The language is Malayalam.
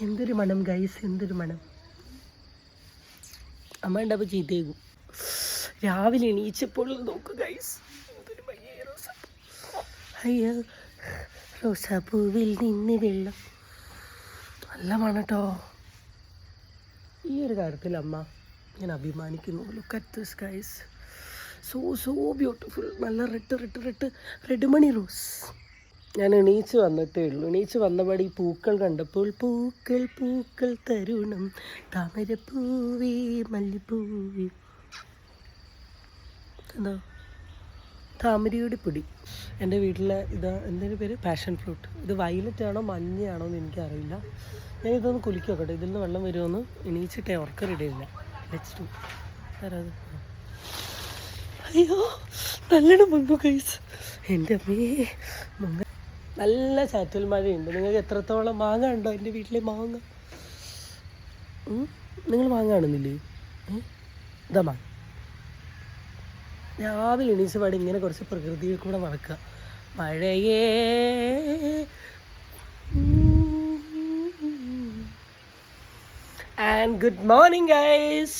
എന്തൊരു മണം ഗൈസ്, എന്തൊരു മണം. അമ്മ ഉണ്ടാകുമ്പോൾ ചീത്തയേക്കും. രാവിലെ എണീച്ചപ്പോൾ നോക്കൂ ഗൈസ്, എന്തൊരു ഭംഗി. അയ്യോ, റോസാപ്പൂവിൽ നിന്ന് വെള്ളം. നല്ല മണം കേട്ടോ. ഈ ഒരു കാര്യത്തിൽ അമ്മ ഞാൻ അഭിമാനിക്കുന്നു. Look at this guys, so beautiful. നല്ല റെഡ് മണി റോസ്. ഞാൻ എണീച്ച് വന്നിട്ടേ ഉള്ളൂ. എണീച്ച് വന്നപാടി പൂക്കൾ കണ്ടപ്പോൾ പൂക്കൾ തരുണം താമരപ്പൂവേ മല്ലിപ്പൂവേ. എന്താ താമരയുടെ പൊടി. എൻ്റെ വീട്ടിലെ ഇതാ, എന്തിൻ്റെ പേര്, പാഷൻ ഫ്രൂട്ട്. ഇത് വയലറ്റ് ആണോ മഞ്ഞയാണോ എന്ന് എനിക്കറിയില്ല. ഞാൻ ഇതൊന്ന് കുലുക്കി നോക്കട്ടെ, ഇതിൽ നിന്ന് വെള്ളം വരുമെന്ന്. എണീച്ചിട്ടേ ഉറക്കറിയില്ല. Let's do. ആരാത്? അയ്യോ, നല്ലോണം മങ്ങു ഗൈസ്. എൻ്റെ അമ്മേ, മങ്ങ. നല്ല ചാറ്റൽ മഴയുണ്ട്. നിങ്ങൾക്ക് എത്രത്തോളം മാങ്ങ ഉണ്ടോ എൻ്റെ വീട്ടിലെ മാങ്ങ? നിങ്ങൾ മാങ്ങ കാണുന്നില്ലേ? ഇതാ മാങ്ങ. രാവിലെ എണീച്ച പാടി ഇങ്ങനെ കുറച്ച് പ്രകൃതിയിൽ കൂടെ നടക്കുക. മഴയേ ആൻഡ് ഗുഡ് മോർണിംഗ് ഗൈസ്.